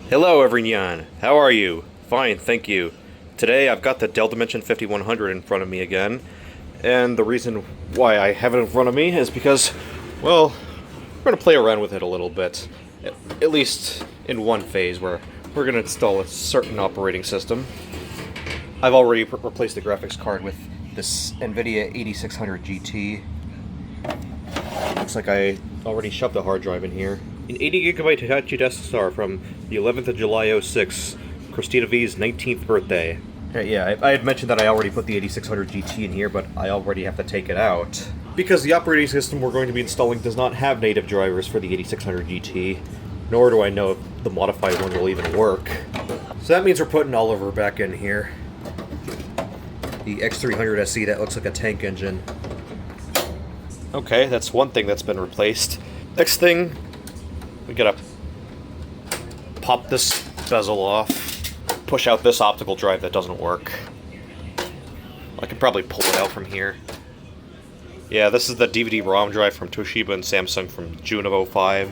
Hello everyone, how are you? Fine, thank you. Today I've got the Dell Dimension 5100 in front of me again, and the reason why I have it in front of me is because, well, we're going to play around with it a little bit. At least in one phase where we're going to install a certain operating system. I've already replaced the graphics card with this NVIDIA 8600 GT. Looks like I already shoved a hard drive in here. An 80GB Hitachi desktop from the 11th of July 06, Christina V's 19th birthday. Yeah, I had mentioned that I already put the 8600 GT in here, but I already have to take it out. Because the operating system we're going to be installing does not have native drivers for the 8600 GT, nor do I know if the modified one will even work. So that means we're putting Oliver back in here. The X300 SE that looks like a tank engine. Okay, that's one thing that's been replaced. Next thing, we gotta pop this bezel off, push out this optical drive that doesn't work. I could probably pull it out from here. Yeah, this is the DVD-ROM drive from Toshiba and Samsung from June of 05.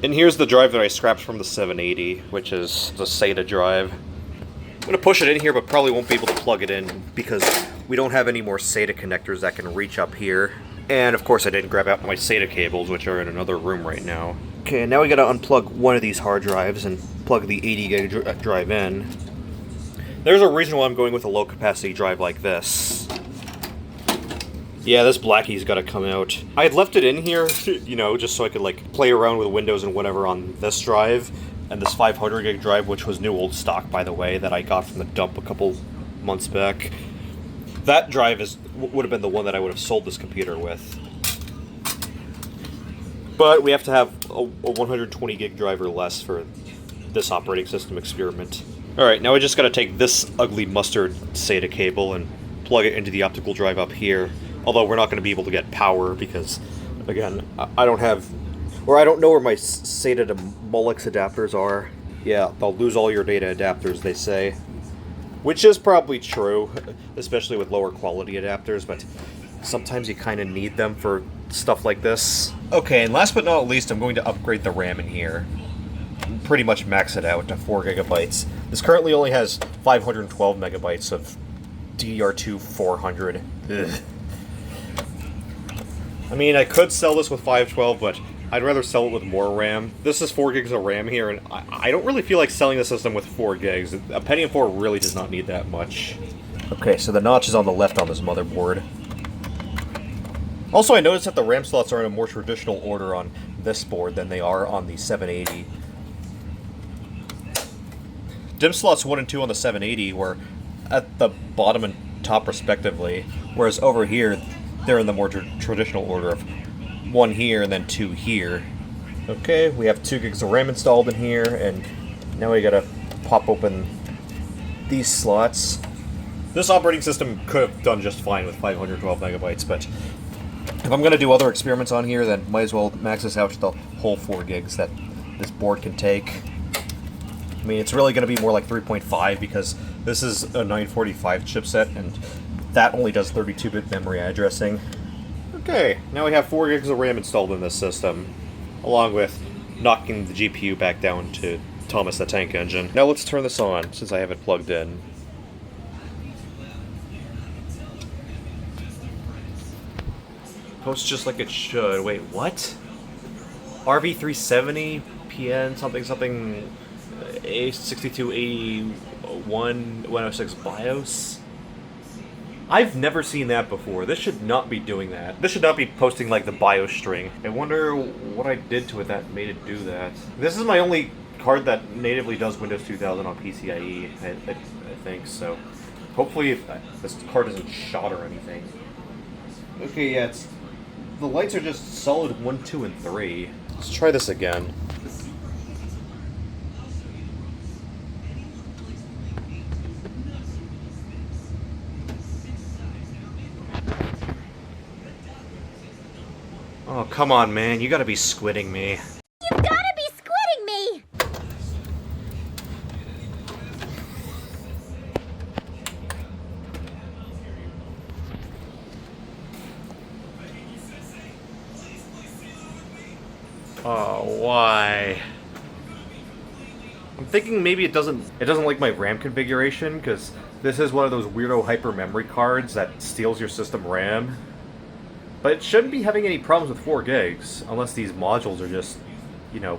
And here's the drive that I scrapped from the 780, which is the SATA drive. I'm gonna push it in here, but probably won't be able to plug it in because we don't have any more SATA connectors that can reach up here. And of course I didn't grab out my SATA cables, which are in another room right now. Okay, now we gotta unplug one of these hard drives and plug the 80 gig drive in. There's a reason why I'm going with a low capacity drive like this. Yeah, this Blackie's gotta come out. I had left it in here, you know, just so I could like play around with Windows and whatever on this drive. And this 500 gig drive, which was new old stock, by the way, that I got from the dump a couple months back. That drive would have been the one that I would have sold this computer with. But we have to have a 120 gig drive or less for this operating system experiment. Alright, now we just gotta take this ugly mustard SATA cable and plug it into the optical drive up here. Although we're not going to be able to get power because, again, I don't have... Or I don't know where my SATA to Molex adapters are. Yeah, they'll lose all your data adapters, they say. Which is probably true, especially with lower quality adapters, but sometimes you kind of need them for stuff like this. Okay, and last but not least, I'm going to upgrade the RAM in here. Pretty much max it out to 4 gigabytes. This currently only has 512 megabytes of DDR2 400. Ugh. I mean, I could sell this with 512, but I'd rather sell it with more RAM. This is 4 gigs of RAM here, and I don't really feel like selling the system with 4 gigs. A Pentium 4 really does not need that much. Okay, so the notch is on the left on this motherboard. Also, I noticed that the RAM slots are in a more traditional order on this board than they are on the 780. DIMM slots 1 and 2 on the 780 were at the bottom and top respectively, whereas over here, they're in the more traditional order of 1 here and then 2 here. Okay, we have 2 gigs of RAM installed in here, and now we gotta pop open these slots. This operating system could have done just fine with 512 megabytes, but if I'm gonna do other experiments on here, then might as well max this out to the whole 4 gigs that this board can take. I mean, it's really gonna be more like 3.5 because this is a 945 chipset, and that only does 32-bit memory addressing. Okay, now we have 4 gigs of RAM installed in this system, along with knocking the GPU back down to Thomas the Tank Engine. Now let's turn this on, since I have it plugged in. Posts just like it should. Wait, what? RV370, PN, something, something, A6281, 106 BIOS? I've never seen that before. This should not be doing that. This should not be posting like the BIOS string. I wonder what I did to it that made it do that. This is my only card that natively does Windows 2000 on PCIe, I think, so hopefully this card isn't shot or anything. Okay, yeah, the lights are just solid 1, 2, and 3. Let's try this again. Oh, come on, man. You gotta be squidding me. You gotta be squidding me! Oh, why? I'm thinking maybe it doesn't like my RAM configuration, because this is one of those weirdo hyper memory cards that steals your system RAM. But it shouldn't be having any problems with 4 gigs, unless these modules are just, you know,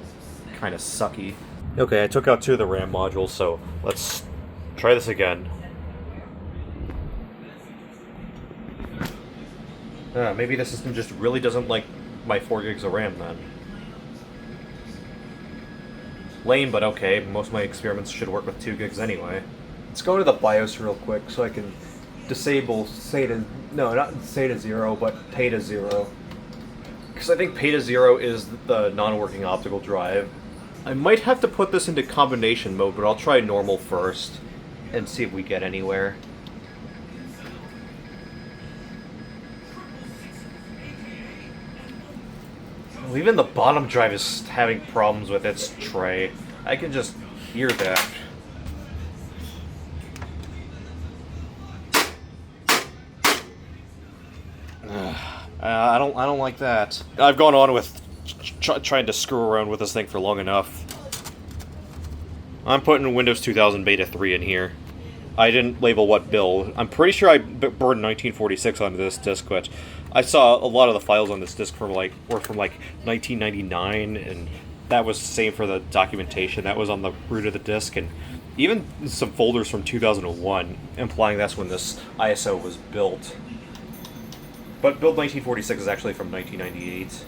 kind of sucky. Okay, I took out 2 of the RAM modules, so let's try this again. Maybe the system just really doesn't like my 4 gigs of RAM then. Lame, but okay. Most of my experiments should work with 2 gigs anyway. Let's go to the BIOS real quick so I can disable SATA. No, not SATA 0, but PATA 0. Because I think PATA 0 is the non-working optical drive. I might have to put this into combination mode, but I'll try normal first and see if we get anywhere. Well, even the bottom drive is having problems with its tray. I can just hear that. I don't like that. I've gone on with trying to screw around with this thing for long enough. I'm putting Windows 2000 Beta 3 in here. I didn't label what build. I'm pretty sure I burned 1946 onto this disk, but I saw a lot of the files on this disk were from 1999, and that was the same for the documentation that was on the root of the disk, and even some folders from 2001, implying that's when this ISO was built. But build 1946 is actually from 1998.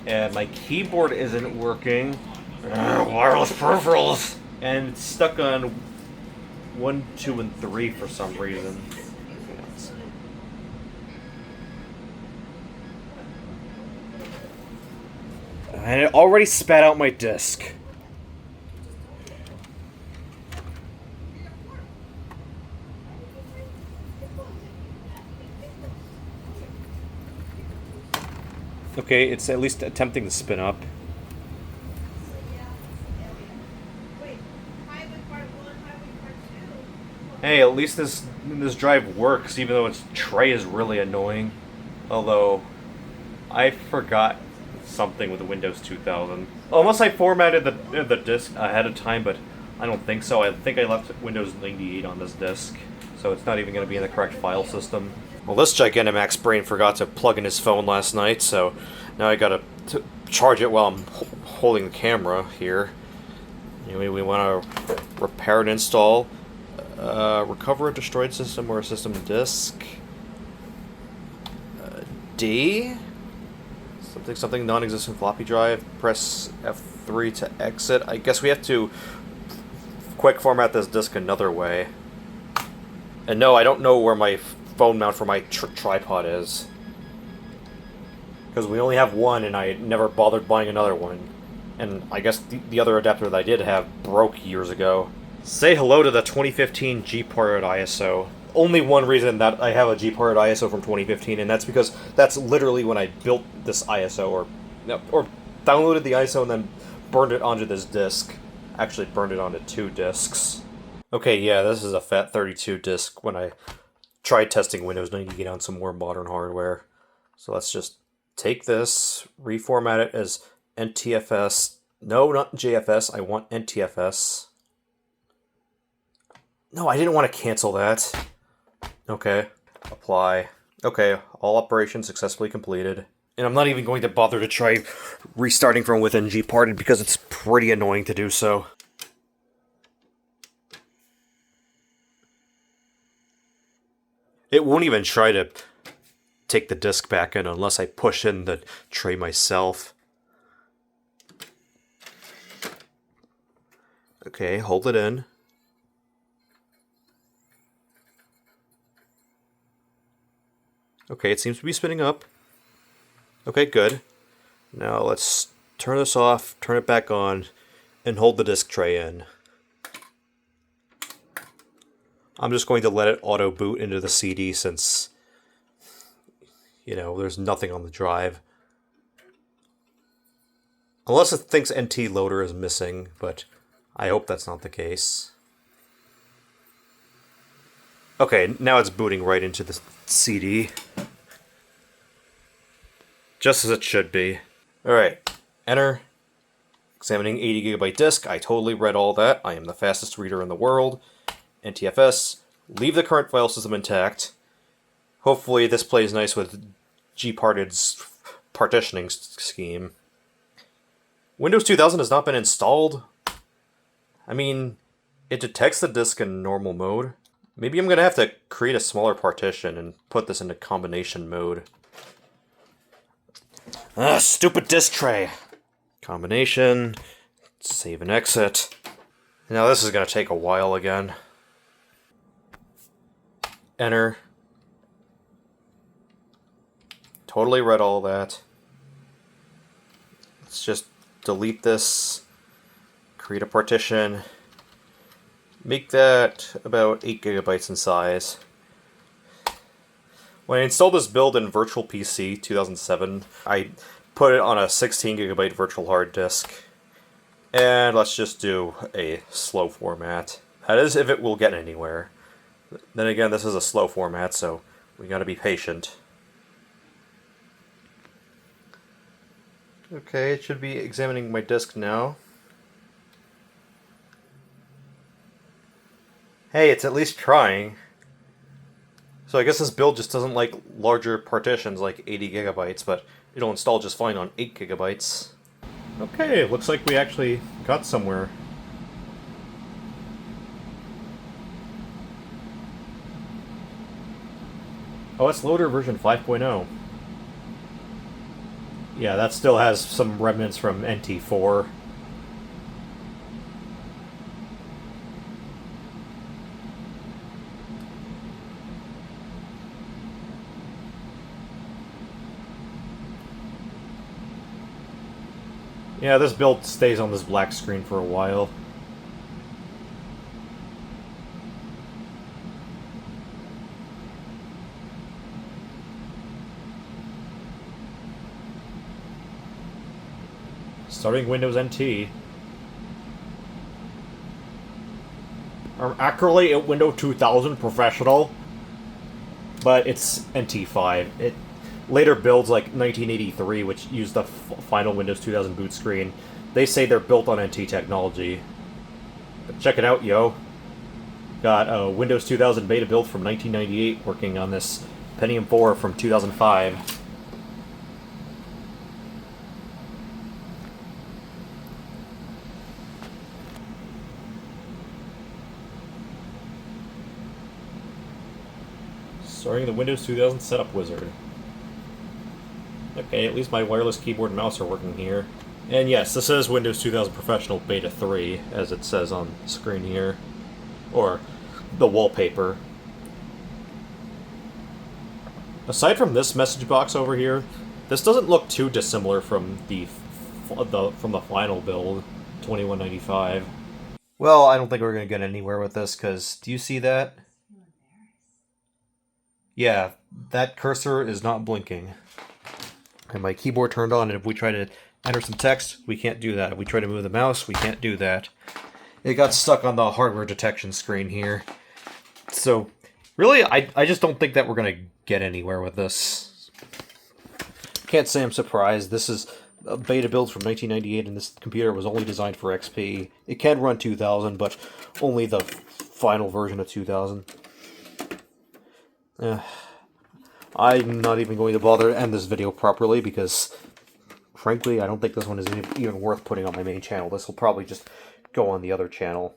And my keyboard isn't working. Wireless peripherals! And it's stuck on 1, 2, and 3 for some reason. And it already spat out my disk. Okay, it's at least attempting to spin up. Hey, at least this drive works, even though its tray is really annoying. Although, I forgot something with the Windows 2000. Unless I formatted the disk ahead of time, but I don't think so. I think I left Windows 98 on this disk, so it's not even going to be in the correct file system. Well, this Gigantamax brain forgot to plug in his phone last night, so now I gotta charge it while I'm holding the camera here. Anyway, we want to repair and install, recover a destroyed system or a system disk. D? Something non-existent floppy drive. Press F3 to exit. I guess we have to quick format this disk another way. And no, I don't know where my phone mount for my tripod is. Because we only have one, and I never bothered buying another one. And I guess the other adapter that I did have broke years ago. Say hello to the 2015 G-ported ISO. Only one reason that I have a G-ported ISO from 2015, and that's because that's literally when I built this ISO, or downloaded the ISO and then burned it onto this disk. Actually burned it onto 2 disks. Okay, yeah, this is a FAT32 disk when I tried testing Windows 98 on some more modern hardware. So let's just take this, reformat it as NTFS. No, not JFS. I want NTFS. No, I didn't want to cancel that. Okay. Apply. Okay, all operations successfully completed. And I'm not even going to bother to try restarting from within Gparted because it's pretty annoying to do so. It won't even try to take the disk back in unless I push in the tray myself. Okay, hold it in. Okay, it seems to be spinning up. Okay, good. Now let's turn this off, turn it back on, and hold the disk tray in. I'm just going to let it auto boot into the CD since, you know, there's nothing on the drive. Unless it thinks NT loader is missing, but I hope that's not the case. Okay, now it's booting right into the CD. Just as it should be. Alright, enter, Examining 80GB disk, I totally read all that. I am the fastest reader in the world. NTFS, leave the current file system intact. Hopefully this plays nice with Gparted's partitioning scheme. Windows 2000 has not been installed. I mean, it detects the disk in normal mode. Maybe I'm going to have to create a smaller partition and put this into combination mode. Ah, stupid disk tray! Combination, save and exit. Now this is going to take a while again. Enter. Totally read all that. Let's just delete this, create a partition, make that about 8GB in size. When I installed this build in Virtual PC 2007, I put it on a 16GB virtual hard disk. And let's just do a slow format. That is if it will get anywhere. Then again, this is a slow format, so we gotta be patient. Okay, it should be examining my disk now. Hey, it's at least trying. So I guess this build just doesn't like larger partitions like 80GB, but it'll install just fine on 8GB. Okay, looks like we actually got somewhere. Oh, it's loader version 5.0. Yeah, that still has some remnants from NT4. Yeah, this build stays on this black screen for a while. Starting Windows NT. Accurately, Windows 2000 Professional, but it's NT5. It later builds like 1983, which used the final Windows 2000 boot screen. They say they're built on NT technology. But check it out, yo. Got a Windows 2000 beta build from 1998 working on this Pentium 4 from 2005. Starting the Windows 2000 setup wizard. Okay, at least my wireless keyboard and mouse are working here. And yes, this is Windows 2000 Professional Beta 3, as it says on the screen here. Or the wallpaper. Aside from this message box over here, this doesn't look too dissimilar from the final build, 2195. Well, I don't think we're going to get anywhere with this, because do you see that? Yeah, that cursor is not blinking. And my keyboard turned on, and if we try to enter some text, we can't do that. If we try to move the mouse, we can't do that. It got stuck on the hardware detection screen here. So, really, I just don't think that we're going to get anywhere with this. Can't say I'm surprised. This is a beta build from 1998, and this computer was only designed for XP. It can run 2000, but only the final version of 2000. I'm not even going to bother to end this video properly because, frankly, I don't think this one is even worth putting on my main channel. This will probably just go on the other channel.